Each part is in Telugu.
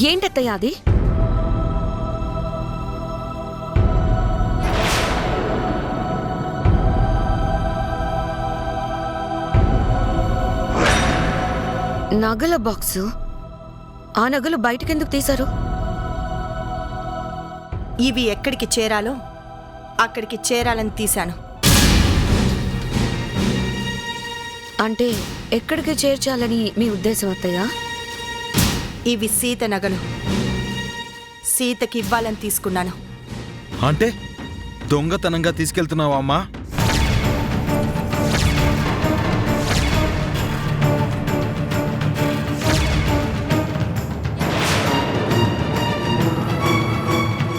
ఏంటత్తయ్య అది? నగల బాక్సు. ఆ నగలు బయటకెందుకు తీశారు? ఇవి ఎక్కడికి చేరాలో అక్కడికి చేరాలని తీశాను. అంటే ఎక్కడికి చేర్చాలని మీ ఉద్దేశం అత్తయ్య? ఇవి సీత నగలు. సీతకి ఇవ్వాలని తీసుకున్నాను. అంటే దొంగతనంగా తీసుకెళ్తున్నావా అమ్మా?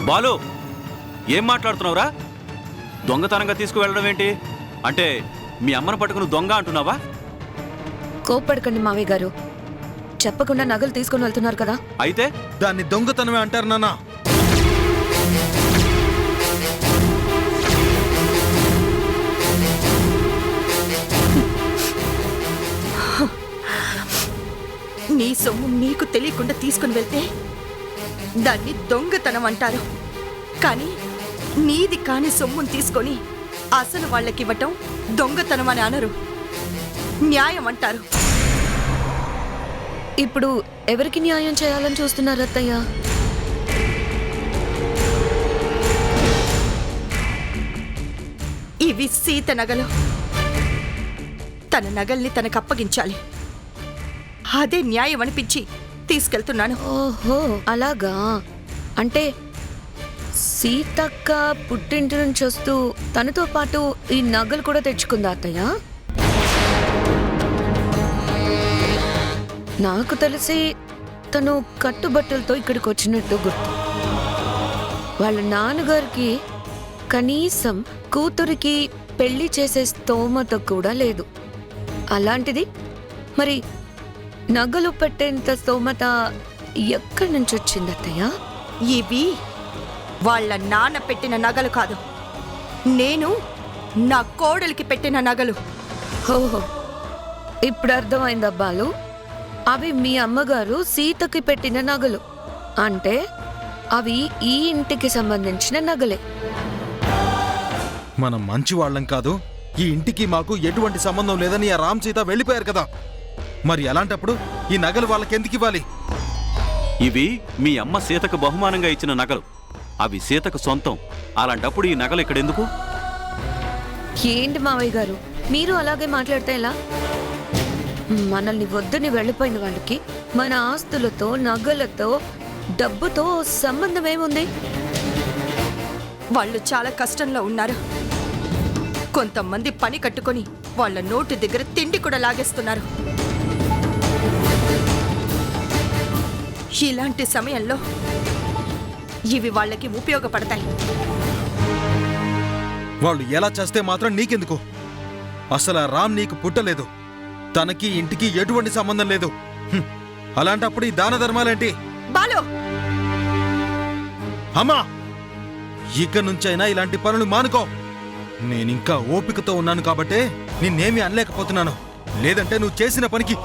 బాలు, ఏం మాట్లాడుతున్నావురా? దొంగతనంగా తీసుకువెళ్ళడం ఏంటి? అంటే మీ అమ్మను పట్టుకుని దొంగ అంటున్నావా? కోప్పడకండి మావయ్య గారు. చెప్పకుండా నగలు తీసుకుని వెళ్తున్నారు కదా. అయితే దాన్ని దొంగతనమే అంటారు నాన్న. నీ సొమ్ము నీకు తెలియకుండా తీసుకుని వెళ్తే దాన్ని దొంగతనం అంటారు. కానీ నీది కాని సొమ్మును తీసుకొని అసలు వాళ్ళకివ్వటం దొంగతనం అని అనరు, న్యాయం అంటారు. ఇప్పుడు ఎవరికి న్యాయం చేయాలని చూస్తున్నారు అత్తయ్య? ఇవి సీత నగలు. తన నగల్ని తనకు అప్పగించాలి. అదే న్యాయం అనిపించి తీసుకెళ్తున్నాను. ఓహో, అలాగా. అంటే సీతక్క పుట్టింటి నుంచి వస్తూ తనతో పాటు ఈ నగలు కూడా తెచ్చుకుందా అత్తయ్య? నాకు తెలిసి తను కట్టుబట్టలతో ఇక్కడికి వచ్చినట్టు గుర్తు. వాళ్ళ నాన్నగారికి కనీసం కూతురికి పెళ్లి చేసే స్తోమత కూడా లేదు. అలాంటిది మరి నగలు పెట్టేంత స్తోమత ఎక్కడి నుంచి వచ్చింది అత్తయ్య? ఇవి వాళ్ళ నాన్న పెట్టిన నగలు కాదు, నేను నా కోడలికి పెట్టిన నగలు. ఓహో, ఇప్పుడు అర్థమైంది అబ్బాలు. అవి మీ అమ్మగారు సీతకి పెట్టిన నగలు. అంటే అవి ఈ ఇంటికి సంబంధించిన నగలే. మనం మంచి వాళ్ళం కాదు, ఈ ఇంటికి మాకు ఎటువంటి సంబంధం లేదని ఆ రామ్ సీత వెళ్ళిపోయారు కదా. మరి అలాంటప్పుడు ఈ నగలు వాళ్ళకెందుకు ఇవ్వాలి? ఇవి మీ అమ్మ సీతకు బహుమానంగా ఇచ్చిన నగలు. అవి సీతకు సొంతం. అలాంటప్పుడు ఈ నగలు ఇక్కడెందుకు? ఏంటి మావయ్య గారు, మీరు అలాగే మాట్లాడితే ఎలా? మనల్ని వద్దని వెళ్ళిపోయిన వాళ్ళకి మన ఆస్తులతో, నగలతో, డబ్బుతో సంబంధం ఏముంది? వాళ్ళు చాలా కష్టంలో ఉన్నారు. కొంతమంది పని కట్టుకొని వాళ్ళ నోటి దగ్గర తిండి కూడా లాగేస్తున్నారు. ఇలాంటి సమయంలో ఇవి వాళ్ళకి ఉపయోగపడతాయి. వాళ్ళు ఎలా చేస్తే మాత్రం నీకెందుకు? అసలు ఆ రామ్ నీకు పుట్టలేదు, తనకి ఇంటికి ఎటువంటి సంబంధం లేదు. అలాంటప్పుడు ఈ దాన ధర్మాలేంటి? బాలు, అమ్మా, ఇక నుంచైనా ఇలాంటి పనులు మానుకో. నేనింకా ఓపికతో ఉన్నాను కాబట్టే నిన్నేమీ అనలేకపోతున్నాను. లేదంటే నువ్వు చేసిన పనికి